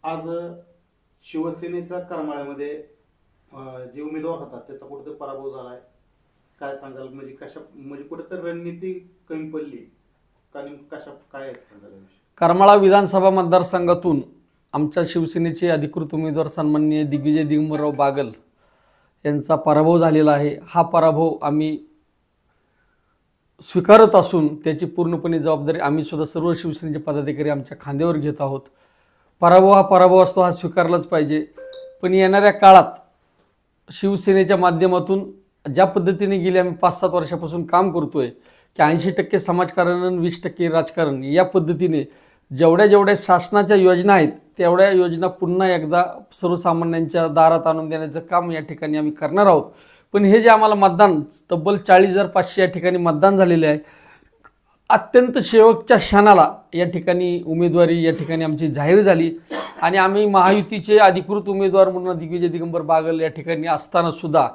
आज शिवसेनेच्या करमाळ्यामध्ये जे उमेदवार होतात त्याचा कुठेतरी पराभव झालाय. काय सांगाल? म्हणजे कशा, म्हणजे कुठेतरी रणनीती कमी पडली का? कशा काय करमाळा विधानसभा मतदारसंघातून आमच्या शिवसेनेचे अधिकृत उमेदवार सन्माननीय दिग्विजय दिगंबरराव बागल यांचा पराभव झालेला आहे. हा पराभव आम्ही स्वीकारत असून त्याची पूर्णपणे जबाबदारी आम्ही सुद्धा सर्व शिवसेनेचे पदाधिकारी आमच्या खांद्यावर घेत आहोत. पराभव हा पराभव असतो, हा स्वीकारलाच पाहिजे. पण येणाऱ्या काळात शिवसेनेच्या माध्यमातून ज्या पद्धतीने गेले आम्ही 5-7 वर्षापासून काम करतोय की 80% समाजकारण आणि 20% राजकारण, या पद्धतीने जेवढ्या शासनाच्या योजना आहेत तेवढ्या योजना पुन्हा एकदा सर्वसामान्यांच्या दारात आणून देण्याचं काम या ठिकाणी आम्ही करणार आहोत. पण हे जे आम्हाला मतदान तब्बल 40,500 या ठिकाणी मतदान झालेले आहे, अत्यंत शेवटच्या क्षणाला या ठिकाणी उमेदवारी या ठिकाणी आमची जाहीर झाली आणि आम्ही महायुतीचे अधिकृत उमेदवार म्हणून दिग्विजय दिगंबर बागल या ठिकाणी असताना सुद्धा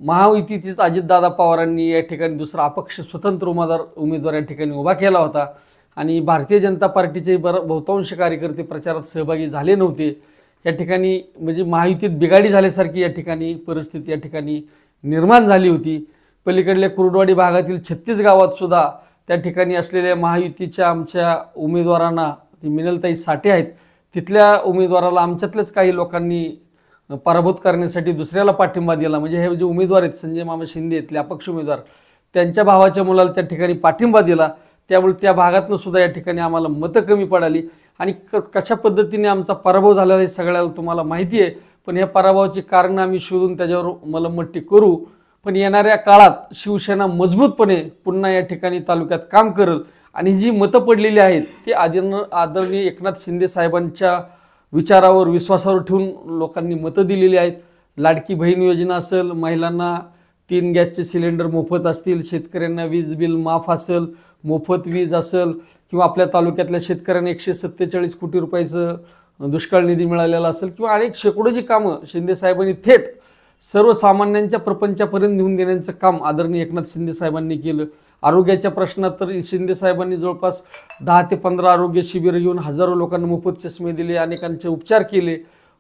महायुतीचेच अजितदादा पवारांनी या ठिकाणी दुसरा अपक्ष स्वतंत्र उमेदवार या ठिकाणी उभा केला होता आणि भारतीय जनता पार्टीचे बहुतांश कार्यकर्ते प्रचारात सहभागी झाले नव्हते. या ठिकाणी म्हणजे महायुतीत बिघाडी झाल्यासारखी या ठिकाणी परिस्थिती या ठिकाणी निर्माण झाली होती. पलीकडल्या कुर्डवाडी भागातील 36 गावात सुद्धा त्या ठिकाणी असलेल्या महायुतीच्या आमच्या उमेदवारांना, ती मिनलताई साठे आहेत, तिथल्या उमेदवाराला आमच्यातल्याच काही लोकांनी पराभूत करण्यासाठी दुसऱ्याला पाठिंबा दिला. म्हणजे हे जे उमेदवार आहेत संजय मामा शिंदे इथले अपक्ष उमेदवार, त्यांच्या भावाच्या मुलाला त्या ठिकाणी पाठिंबा दिला. त्यामुळे त्या भागातनं सुद्धा या ठिकाणी आम्हाला मतं कमी पडाली आणि कशा पद्धतीने आमचा पराभव झाला हे सगळ्याला तुम्हाला माहिती आहे. पण या पराभवाची कारणं आम्ही शोधून त्याच्यावर मलमपट्टी करू. पण येणाऱ्या काळात शिवसेना मजबूतपणे पुन्हा या ठिकाणी तालुक्यात काम करेल आणि जी मतं पडलेली आहेत ती आदरणीय एकनाथ शिंदे साहेबांच्या विचारावर, विश्वासावर ठेवून लोकांनी मतं दिलेली आहेत. लाडकी बहीण योजना असेल, महिलांना 3 गॅसचे सिलेंडर मोफत असतील, शेतकऱ्यांना वीज बिल माफ असेल, मोफत वीज असेल, किंवा आपल्या तालुक्यातल्या शेतकऱ्यांना 147 कोटी रुपयाचं दुष्काळ निधी मिळालेला असेल, किंवा अनेक शेकडोची कामं शिंदे साहेबांनी थेट सर्वसामान्यांच्या प्रपंचापर्यंत नेऊन देण्याचं काम आदरणीय एकनाथ शिंदे साहेबांनी केलं. आरोग्याच्या प्रश्नात तर शिंदे साहेबांनी जवळपास 10 ते 15 आरोग्य शिबिर घेऊन हजारो लोकांना मोफत चष्मे दिले, अनेकांचे उपचार केले.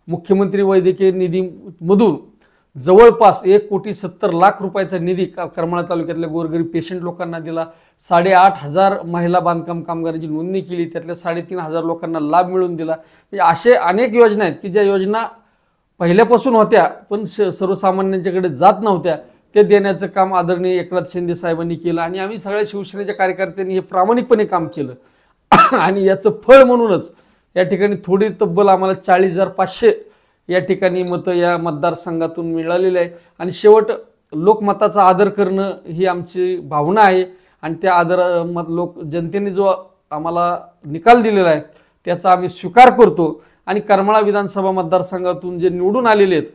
मुख्यमंत्री वैद्यकीय निधीमधून जवळपास 1,70,00,000 रुपयाचा निधी करमाळा तालुक्यातल्या गोरगरीब पेशंट लोकांना दिला. 8,500 महिला बांधकाम कामगारांची नोंदणी केली, त्यातल्या 3,500 लोकांना लाभ मिळवून दिला. म्हणजे असे अनेक योजना आहेत की ज्या योजना पहिल्यापासून होत्या पण सर्वसामान्यांच्याकडे जात नव्हत्या, ते देण्याचं काम आदरणीय एकनाथ शिंदे साहेबांनी केलं आणि आम्ही सगळ्या शिवसेनेच्या कार्यकर्त्यांनी हे प्रामाणिकपणे काम केलं. आणि याचं फळ म्हणूनच या ठिकाणी थोडी तब्बल आम्हाला 40,500 या ठिकाणी मतं या मतदारसंघातून मिळालेले आहे. आणि शेवट लोकमताचा आदर करणं ही आमची भावना आहे आणि त्या जनतेने जो आम्हाला निकाल दिलेला आहे त्याचा आम्ही स्वीकार करतो. आणि करमाळा विधानसभा मतदारसंघातून जे निवडून आलेले आहेत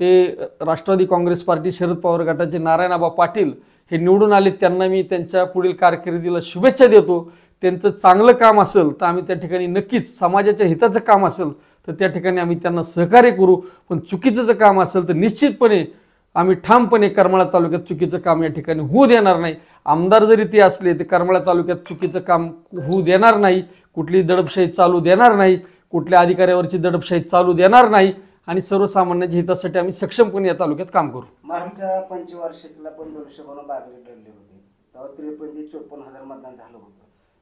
ते राष्ट्रवादी काँग्रेस पार्टी शरद पवार गटाचे नारायणआबा पाटील हे निवडून आले. त्यांना मी त्यांच्या पुढील कारकिर्दीला शुभेच्छा देतो. त्यांचं चांगलं काम असेल तर आम्ही त्या ठिकाणी नक्कीच, समाजाच्या हिताचं काम असेल तर त्या ठिकाणी आम्ही त्यांना सहकार्य करू. पण चुकीचं जर काम असेल तर निश्चितपणे आम्ही ठामपणे करमाळा तालुक्यात चुकीचं काम या ठिकाणी होऊ देणार नाही. आमदार जरी ते असले तर करमाळा तालुक्यात चुकीचं काम होऊ देणार नाही, कुठली दडपशाही चालू देणार नाही, कुठल्या अधिकाऱ्यावरची दडपशाही चालू देणार नाही आणि सर्वसामान्यांच्या हितासाठी आम्ही सक्षमपणे या तालुक्यात काम करू. मागच्या पंचवार्षिकला पण धनुष्यकोन बागल ठरले होते, तेव्हा 53-54,000 मतदान झालं होतं.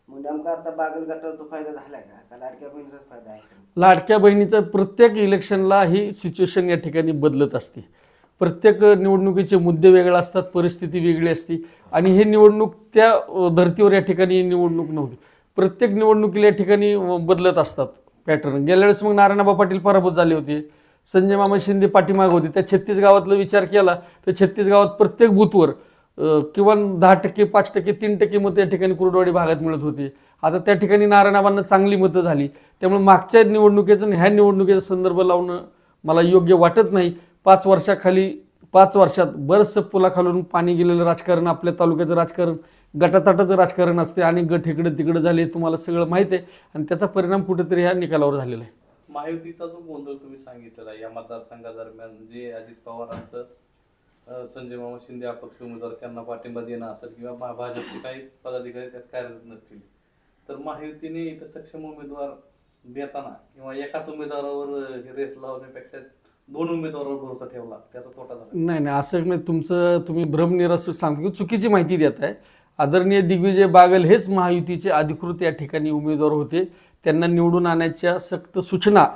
मग नेमका आता बागल गटाला तो फायदा झालाय का लाडक्या बहिणीचाच फायदा आहे? लाडक्या बहिणीचा प्रत्येक इलेक्शनला ही सिच्युएशन या ठिकाणी बदलत असते. प्रत्येक निवडणुकीचे मुद्दे वेगळे असतात, परिस्थिती वेगळी असते आणि हे निवडणूक त्या धर्तीवर या ठिकाणी निवडणूक नव्हती. प्रत्येक निवडणुकीला या ठिकाणी बदलत असतात पॅटर्न. गेल्या वेळेस मग नारायणआबा पाटील पराभूत झाले होते, संजय मामा शिंदे पाठीमाग होते. त्या 36 गावातला विचार केला तर 36 गावात प्रत्येक बूथवर किंवा 10%, 5%, 3% मतं या ठिकाणी कुर्डवाडी भागात मिळत होते. आता त्या ठिकाणी नारायणआबांना चांगली मतं झाली. त्यामुळे मागच्या निवडणुकीचं आणि ह्या निवडणुकीचा संदर्भ लावणं मला योग्य वाटत नाही. 5 वर्षात बरंचसं पुलाखालून पाणी गेलेलं राजकारण, आपल्या तालुक्याचं राजकारण, गटातटाचं राजकारण असते आणि गट इकडं तिकडं झाले, तुम्हाला सगळं माहीत आहे आणि त्याचा परिणाम कुठेतरी ह्या निकालावर झालेला आहे. महायुतीचा जो गोंधळ तुम्ही सांगितलेला या मतदारसंघादरम्यान, जे अजित पवारांचं संजय मामा शिंदे अपक्ष उमेदवार त्यांना पाठिंबा देणं असेल किंवा भाजपचे काही पदाधिकारी त्यात कार्यरत नसतील, तर महायुतीने इथं सक्षम उमेदवार देताना किंवा एकाच उमेदवारावर रेस लावण्यापेक्षा 2 उमेदवारावर भरोसा ठेवला त्याचा तोटा झाला? नाही नाही, असं नाही. तुम्ही भ्रमनिरसन सांगतो की चुकीची माहिती देत आहे. आदरणीय दिग्विजय बागल हेच महायुतीचे अधिकृत या ठिकाणी उमेदवार होते. त्यांना निवडून आणण्याच्या सक्त सूचना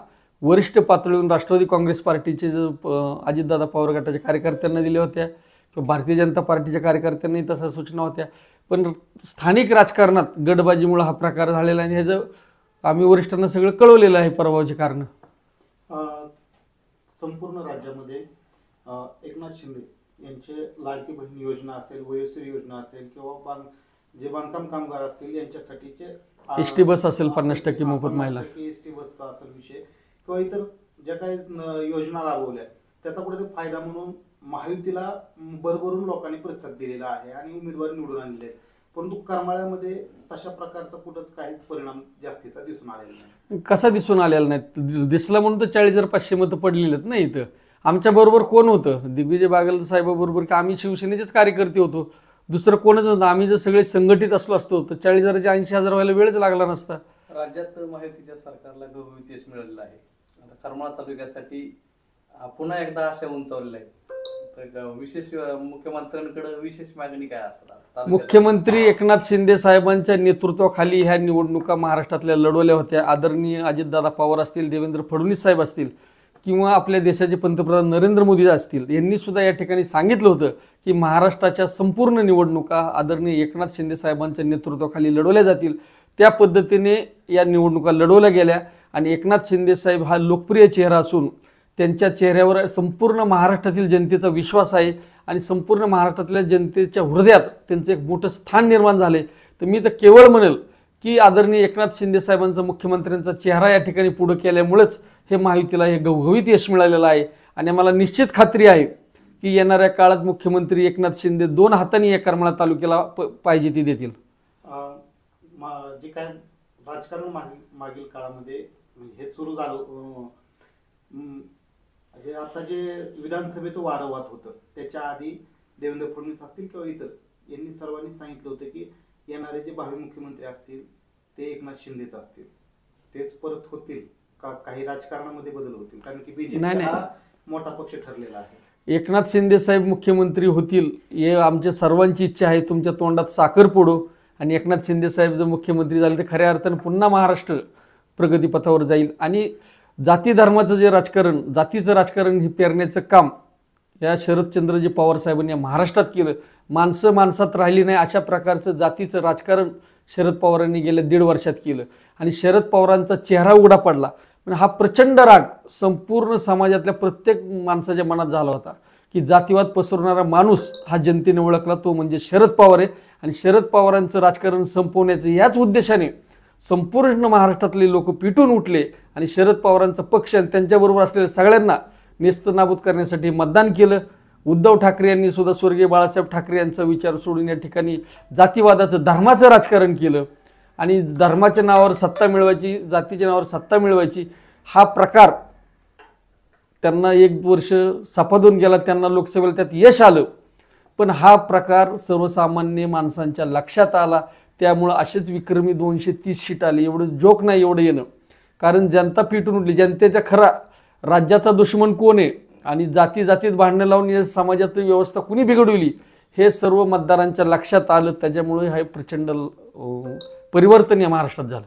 वरिष्ठ पातळीवरून राष्ट्रवादी काँग्रेस पार्टीचे अजितदादा पवार गटाच्या कार्यकर्त्यांना दिल्या होत्या किंवा भारतीय जनता पार्टीच्या कार्यकर्त्यांनाही तशा सूचना होत्या. पण स्थानिक राजकारणात गटबाजीमुळे हा प्रकार झालेला आहे आणि ह्याचं आम्ही वरिष्ठांना सगळं कळवलेलं आहे पराभवाची कारणं. संपूर्ण राज्यामध्ये एकनाथ शिंदे यांचे लाडकी बहीण योजना असेल, वयोश्री योजना असेल किंवा जे बांधकाम कामगार असतील यांच्यासाठीचे एसटी बस असेल 50% मोफत महिला, एसटी बसचा असेल विषय किंवा इतर ज्या काही योजना राबवल्या त्याचा कुठेतरी फायदा म्हणून महायुतीला भरभरून लोकांनी प्रतिसाद दिलेला आहे आणि उमेदवार निवडून आणले आहेत. परंतु करमाळ्यामध्ये तशा प्रकारचा कुठंच काही परिणाम जास्तीचा दिसून आलेला नाही. कसा दिसून आलेला नाही? दिसला म्हणून तर 40,500 मतं पडलेली आहेत ना इथं. आमच्या बरोबर कोण होतं? दिग्विजय बागल साहेबाबरोबर की आम्ही शिवसेनेचेच कार्यकर्ते होतो, दुसरं कोणच नव्हतं. आम्ही जर सगळे संघटित असतो तर 40,000 80,000 व्हायला वेळच लागला नसता. राज्यात महायुतीच्या सरकारला घवघवीत यश मिळालेलं आहे. आता करमाळा तालुक्यासाठी पुन्हा एकदा आशा उंचावलेल्या आहेत. विशेष मुख्यमंत्र्यांकडे विशेष मागणी काय असतात? मुख्यमंत्री एकनाथ शिंदे साहेबांच्या नेतृत्वाखाली ह्या निवडणुका महाराष्ट्रातल्या लढवल्या होत्या. आदरणीय अजितदादा पवार असतील, देवेंद्र फडणवीस साहेब असतील किंवा आपल्या देशाचे पंतप्रधान नरेंद्र मोदी असतील, यांनी सुद्धा या ठिकाणी सांगितलं होतं की महाराष्ट्राच्या संपूर्ण निवडणुका आदरणीय एकनाथ शिंदे साहेबांच्या नेतृत्वाखाली लढवल्या जातील. त्या पद्धतीने या निवडणुका लढवल्या गेल्या आणि एकनाथ शिंदे साहेब हा लोकप्रिय चेहरा असून त्यांच्या चेहऱ्यावर संपूर्ण महाराष्ट्रातील जनतेचा विश्वास आहे आणि संपूर्ण महाराष्ट्रातल्या जनतेच्या हृदयात त्यांचं एक मोठं स्थान निर्माण झाले. तर मी तर केवळ म्हणेल की आदरणीय एकनाथ शिंदे साहेबांचा मुख्यमंत्र्यांचा चेहरा या ठिकाणी पुढे केल्यामुळेच हे महायुतीला हे घवघवीत यश मिळालेलं आहे आणि मला निश्चित खात्री आहे की येणाऱ्या काळात मुख्यमंत्री एकनाथ शिंदे 2 हातांनी या करमाळा तालुक्याला पाहिजे ती देतील. जे काय राजकारण मागील काळामध्ये हे सुरू झालं, आता जे विधानसभेचं वारंवार होतं त्याच्या आधी देवेंद्र फडणवीस असतील किंवा इतर यांनी सर्वांनी सांगितलं होतं की येणारे जे भावी मुख्यमंत्री असतील ते एकनाथ शिंदेच असतील. तेच परत होतील का काही राजकारणामध्ये बदल होतील? कारण की बीजेपी हा मोठा पक्ष ठरलेला आहे. एकनाथ शिंदे साहेब मुख्यमंत्री होतील हे आमच्या सर्वांची इच्छा आहे. तुमच्या तोंडात साखर पोडो आणि एकनाथ शिंदे साहेब जर मुख्यमंत्री झाले तर खऱ्या अर्थानं पुन्हा महाराष्ट्र प्रगतीपथावर जाईल आणि जाती धर्माचं जे राजकारण, जातीचं राजकारण हे पेरण्याचं काम या शरदचंद्रजी पवार साहेबांनी महाराष्ट्रात केलं. माणसं माणसात राहिली नाही अशा प्रकारचं जातीचं राजकारण शरद पवारांनी गेल्या 1.5 वर्षात केलं आणि शरद पवारांचा चेहरा उघडा पडला. पण हा प्रचंड राग संपूर्ण समाजातल्या प्रत्येक माणसाच्या मनात झाला होता की जातीवाद पसरवणारा माणूस हा जनतेने ओळखला, तो म्हणजे शरद पवार आहे. आणि शरद पवारांचं राजकारण संपवण्याचं याच उद्देशाने संपूर्ण महाराष्ट्रातले लोक पेटून उठले आणि शरद पवारांचा पक्ष आणि त्यांच्याबरोबर असलेल्या सगळ्यांना नेस्तनाबूत करण्यासाठी मतदान केलं. उद्धव ठाकरे यांनी सुद्धा स्वर्गीय बाळासाहेब ठाकरे यांचा विचार सोडून या ठिकाणी जातीवादाचं, धर्माचं राजकारण केलं आणि धर्माच्या नावावर सत्ता मिळवायची, जातीच्या नावावर सत्ता मिळवायची हा प्रकार त्यांना 1 वर्ष सपादून गेला. त्यांना लोकसभेला त्यात यश आलं, पण हा प्रकार सर्वसामान्य माणसांच्या लक्षात आला. त्यामुळं असेच विक्रमी 230 सीट आले. एवढं जोक नाही एवढं येणं, कारण जनता पेटून उठली. जनतेचा खरा राज्याचा दुश्मन कोण आहे आणि जाती जातीत भांडणं लावून या समाजातली व्यवस्था कुणी बिघडवली हे सर्व मतदारांच्या लक्षात आलं. त्याच्यामुळे हे प्रचंड परिवर्तन या महाराष्ट्रात झालं.